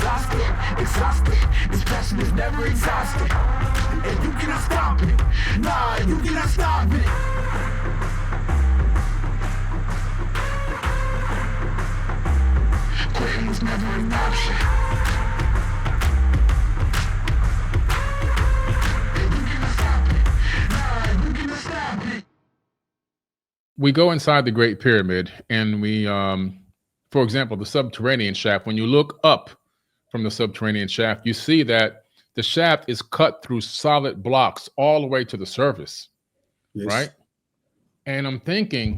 exhausted. This passion is never exhausted. And you cannot stop it. Nah, you cannot stop it. Quitting was never an option. And you cannot stop it. Nah, you cannot stop it. We go inside the Great Pyramid, and we, for example, the subterranean shaft. When you look up from the subterranean shaft, you see that the shaft is cut through solid blocks all the way to the surface, right? And I'm thinking,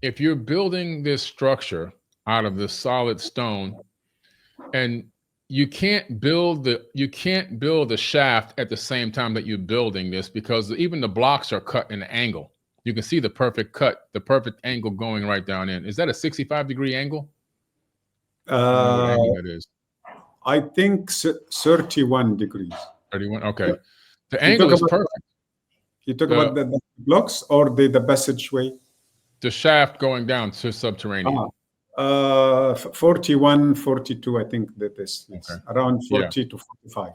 if you're building this structure out of this solid stone, and you can't build the shaft at the same time that you're building this, because even the blocks are cut in an angle. You can see the perfect cut, the perfect angle going right down in. Is that a 65-degree angle? I don't know what angle that is. I think 31 degrees. 31, okay. The angle is perfect. You talk about the blocks or the passageway? The shaft going down to subterranean. 41, 42, I think that is. It's around 40 to 45.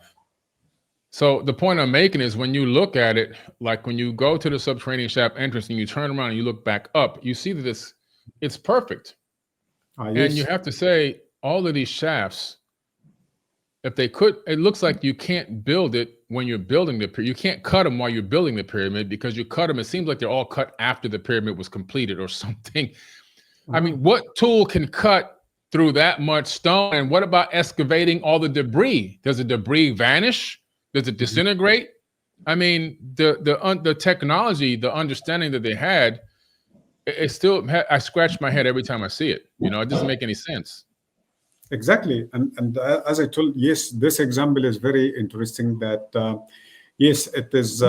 So the point I'm making is, when you look at it, like when you go to the subterranean shaft entrance and you turn around and you look back up, you see that it's perfect. And you have to say, all of these shafts, if they could, it looks like you can't build it when you're building the pyramid. You can't cut them while you're building the pyramid, because you cut them, it seems like they're all cut after the pyramid was completed or something. I mean, what tool can cut through that much stone? And what about excavating all the debris? Does the debris vanish? Does it disintegrate? I mean, the technology, the understanding that they had, it still, I scratch my head every time I see it. You know, it doesn't make any sense. Exactly. And as I told, yes, this example is very interesting that, yes, it is,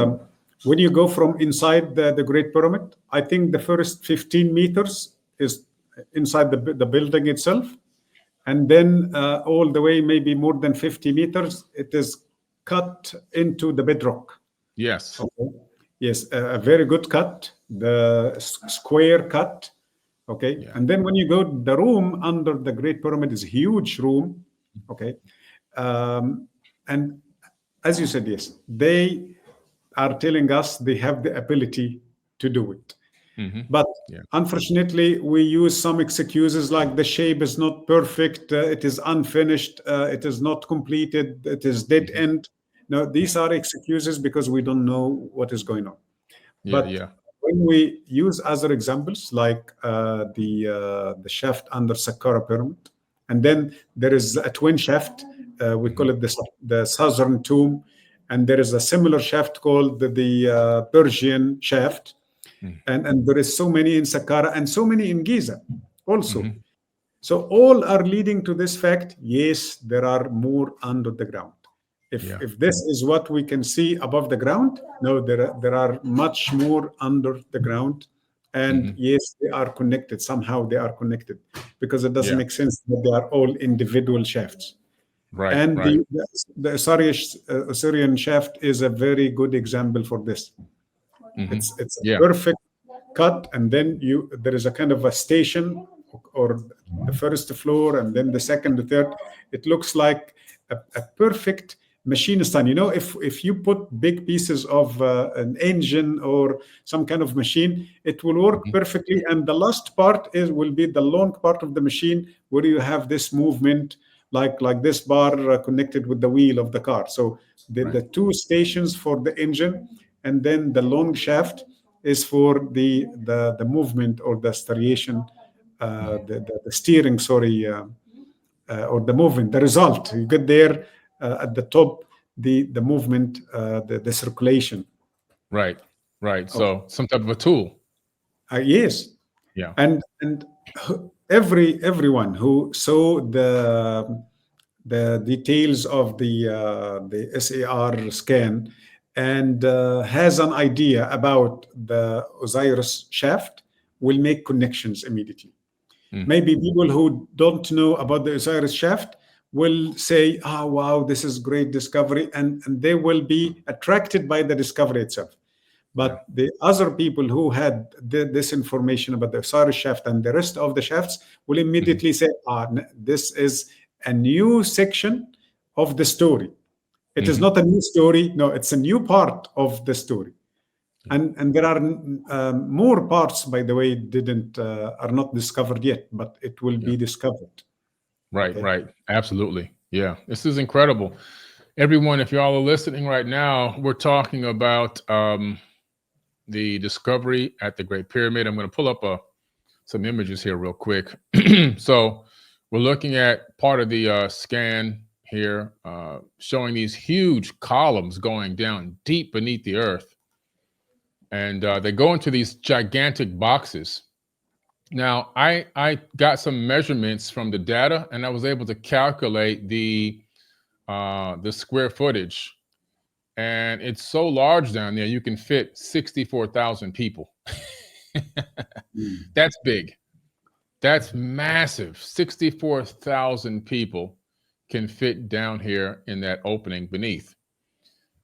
when you go from inside the Great Pyramid, I think the first 15 meters is inside the building itself. And then all the way, maybe more than 50 meters, it is cut into the bedrock. Yes. Okay. Yes, a very good cut, the square cut. Okay. Yeah. And then when you go, the room under the Great Pyramid is a huge room. Okay. And as you said, yes, they are telling us they have the ability to do it. But unfortunately, we use some excuses like the shape is not perfect, it is unfinished, it is not completed, it is dead end. No, these are excuses because we don't know what is going on. But when we use other examples like the shaft under Saqqara pyramid, and then there is a twin shaft, we call it the southern tomb, and there is a similar shaft called the Persian shaft. And there is so many in Saqqara and so many in Giza also. So all are leading to this fact, yes, there are more under the ground. If this is what we can see above the ground, no, there are much more under the ground. And yes, they are connected. Somehow they are connected, because it doesn't make sense that they are all individual shafts. Right. And the Osirian shaft is a very good example for this. It's a perfect cut, and then there is a kind of a station, or the first floor, and then the second, the third. It looks like a perfect machine stand. You know, if you put big pieces of an engine or some kind of machine, it will work perfectly. And the last part will be the long part of the machine, where you have this movement, like this bar connected with the wheel of the car. So the two stations for the engine, and then the long shaft is for the movement, or the striation, the steering, or the movement, the result. You get there at the top, the movement, the circulation. Right. So some type of a tool. Yes. Yeah. And everyone who saw the details of the SAR scan and has an idea about the Osiris shaft will make connections immediately. Maybe people who don't know about the Osiris shaft will say, oh, wow, this is great discovery, and they will be attracted by the discovery itself. But the other people who had this information about the Osiris shaft and the rest of the shafts will immediately say, this is a new section of the story. It is not a new story. No, it's a new part of the story. And there are more parts, by the way, are not discovered yet, but it will be discovered. Right, right. Absolutely. Yeah, this is incredible. Everyone, if y'all are listening right now, we're talking about the discovery at the Great Pyramid. I'm going to pull up some images here real quick. So we're looking at part of the scan here, showing these huge columns going down deep beneath the earth. And they go into these gigantic boxes. Now, I got some measurements from the data, and I was able to calculate the square footage. And it's so large down there, you can fit 64,000 people. That's big. That's massive. 64,000 people can fit down here in that opening beneath.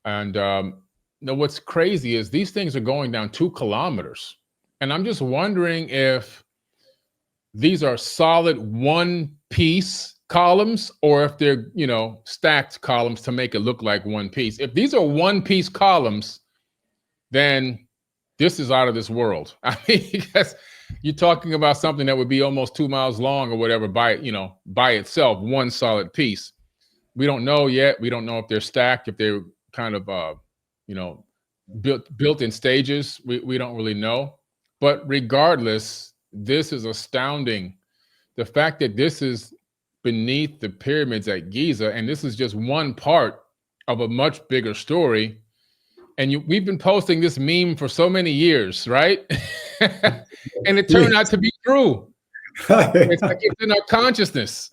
And now what's crazy is these things are going down 2 kilometers. And I'm just wondering if these are solid one-piece columns or if they're, stacked columns to make it look like one piece. If these are one-piece columns, then this is out of this world. I mean, because you're talking about something that would be almost 2 miles long or whatever by itself, one solid piece. We don't know yet. We don't know if they're stacked, if they're kind of, built in stages. We don't really know. But regardless, this is astounding. The fact that this is beneath the pyramids at Giza, and this is just one part of a much bigger story. And we've been posting this meme for so many years, right? And it turned out to be true. It's like it's in our consciousness.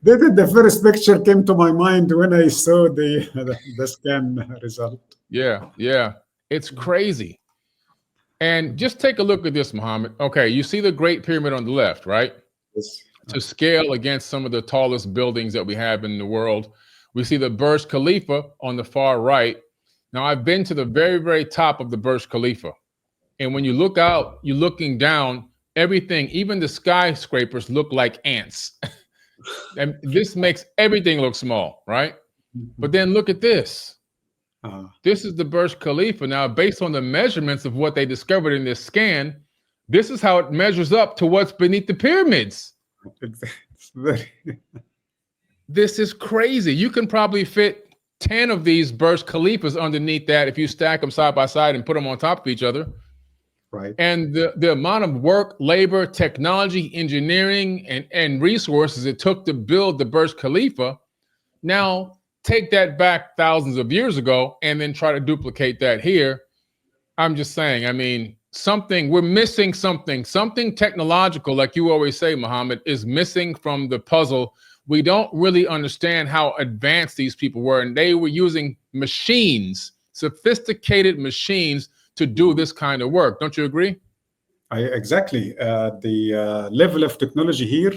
The first picture came to my mind when I saw the scan result. Yeah. It's crazy. And just take a look at this, Muhammad. Okay, you see the Great Pyramid on the left, right? Yes. To scale against some of the tallest buildings that we have in the world. We see the Burj Khalifa on the far right. Now, I've been to the very, very top of the Burj Khalifa. And when you look out, you're looking down, everything, even the skyscrapers look like ants. And this makes everything look small, right? But then look at this. This is the Burj Khalifa. Now, based on the measurements of what they discovered in this scan, this is how it measures up to what's beneath the pyramids. This is crazy. You can probably fit 10 of these Burj Khalifas underneath that if you stack them side by side and put them on top of each other. Right. And the amount of work, labor, technology, engineering, and resources it took to build the Burj Khalifa, now take that back thousands of years ago and then try to duplicate that here. I'm just saying, I mean, we're missing something technological, like you always say, Muhammad, is missing from the puzzle. We don't really understand how advanced these people were, and they were using machines, sophisticated machines to do this kind of work. Don't you agree? Exactly. The level of technology here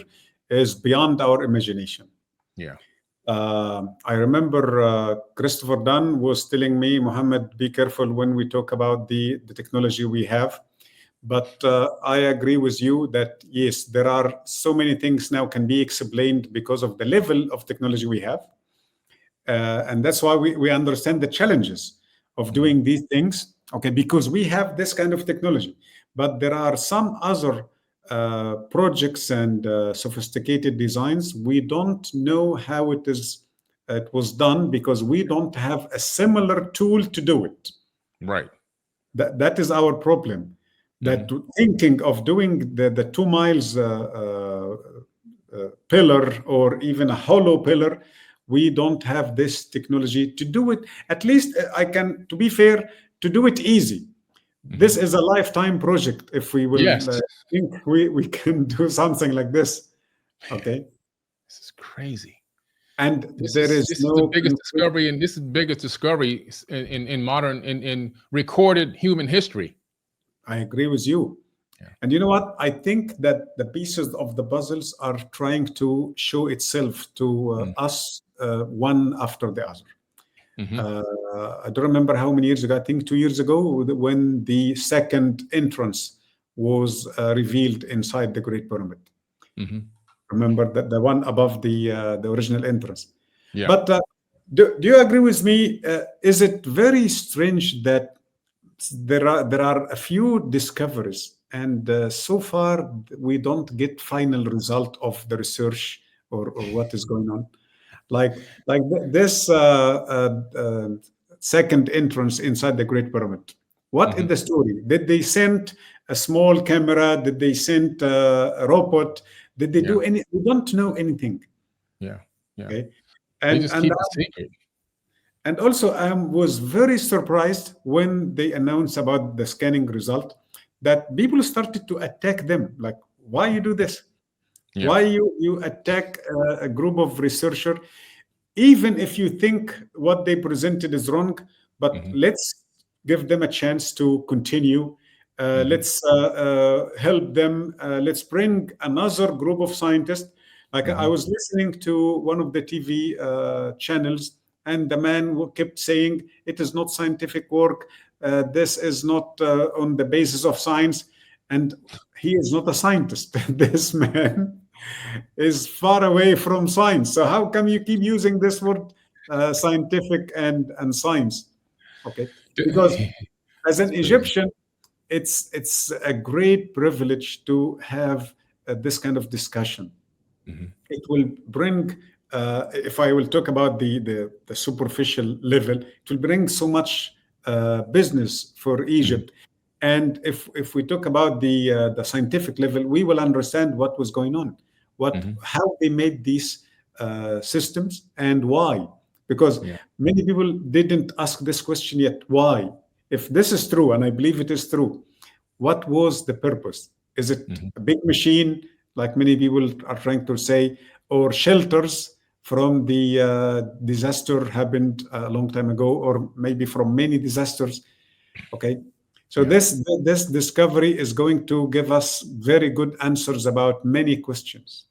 is beyond our imagination. Yeah. I remember Christopher Dunn was telling me, Mohammed, be careful when we talk about the technology we have. But I agree with you that, yes, there are so many things now can be explained because of the level of technology we have. And that's why we understand the challenges of doing these things, okay, because we have this kind of technology. But there are some other projects and sophisticated designs. We don't know how it was done because we don't have a similar tool to do it. Right. That is our problem. That thinking of doing the 2 miles pillar or even a hollow pillar, we don't have this technology to do it. At least to be fair, to do it easy. This is a lifetime project. If we will think we can do something like this, okay? This is crazy. And this is the biggest discovery, and this is the biggest discovery in modern in recorded human history. I agree with you. Yeah. And you know what? I think that the pieces of the puzzles are trying to show itself to us one after the other. I don't remember how many years ago, I think 2 years ago, when the second entrance was revealed inside the Great Pyramid. Remember that the one above the original entrance. Yeah. But do you agree with me? Is it very strange that there are a few discoveries, and so far we don't get final result of the research or what is going on? Like this second entrance inside the Great Pyramid. What is the story? Did they send a small camera? Did they send a robot? Did they do any? We don't know anything. Yeah. Okay, They just keep it secret. and also I was very surprised when they announced about the scanning result that people started to attack them. Like, why you do this? Yeah. Why you attack a group of researchers, even if you think what they presented is wrong? But let's give them a chance to continue. Let's help them. Let's bring another group of scientists. Like I was listening to one of the TV channels, and the man kept saying, "It is not scientific work. This is not on the basis of science." And he is not a scientist. This man is far away from science. So how come you keep using this word scientific and science? Okay, because as an Egyptian, it's a great privilege to have this kind of discussion. It will bring, if I will talk about the superficial level, it will bring so much business for Egypt. And if we talk about the scientific level, we will understand what was going on, how they made these systems and why. Because many people didn't ask this question yet. Why? If this is true, and I believe it is true, what was the purpose? Is it a big machine, like many people are trying to say, or shelters from the disaster happened a long time ago, or maybe from many disasters? Okay. So this discovery is going to give us very good answers about many questions.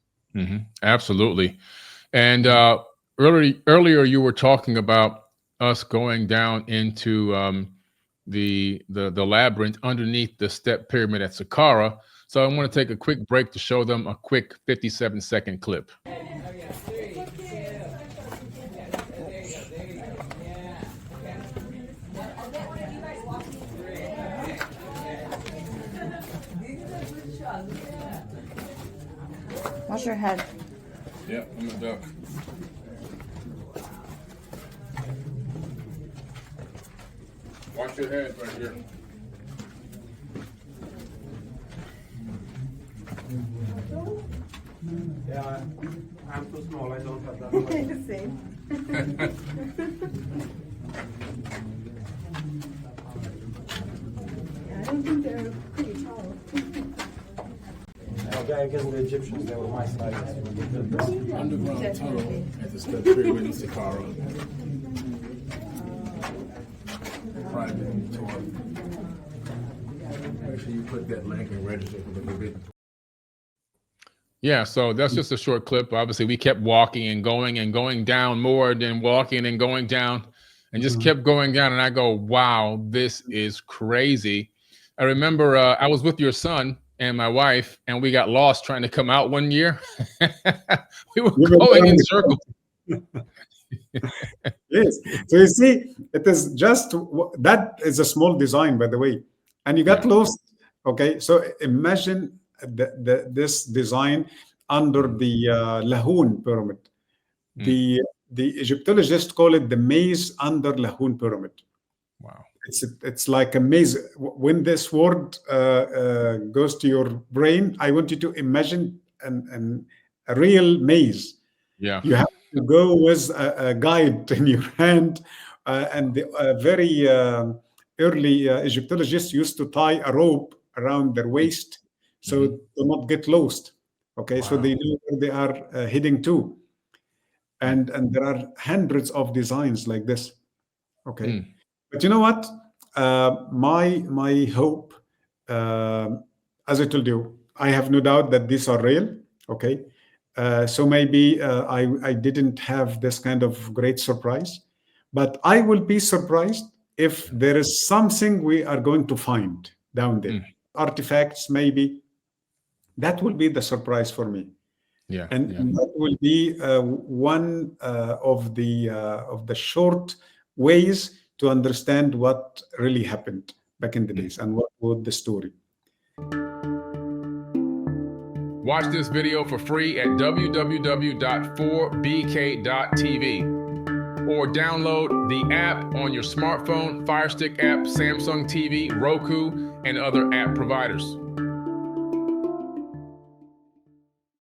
Absolutely. And earlier you were talking about us going down into the labyrinth underneath the step pyramid at Saqqara. So I want to take a quick break to show them a quick 57-second clip. Wash your head. Yeah, I'm a duck. Wash your head right here. Yeah, I'm too small. I don't have that much. Same. I don't think they're pretty tall. I guess the Egyptians, they were my size. Underground tunnel at the step pyramid in Saqqara. Private tour. Make sure you put that link and register for the video. Yeah, so that's just a short clip. Obviously, we kept walking and going down more than walking and going down, and just kept going down. And I go, wow, this is crazy. I remember I was with your son and my wife, and we got lost trying to come out one year. We were going in circles. Yes. So you see, it is just, that is a small design, by the way, and you got lost. Okay. So imagine this design under the Lahoun pyramid. The Egyptologists call it the maze under Lahoun pyramid. Wow. It's like a maze. When this word goes to your brain, I want you to imagine a real maze. Yeah. You have to go with a guide in your hand, and the very early Egyptologists used to tie a rope around their waist so to not get lost. Okay, so they know where they are heading to, and there are hundreds of designs like this. Okay, but you know what? My hope, as I told you, I have no doubt that these are real. Okay. So maybe I didn't have this kind of great surprise, but I will be surprised if there is something we are going to find down there. Artifacts, maybe. That will be the surprise for me. Yeah. And that will be one of the short ways to understand what really happened back in the days and what was the story. Watch this video for free at www.4bk.tv or download the app on your smartphone, Fire Stick app, Samsung TV, Roku, and other app providers.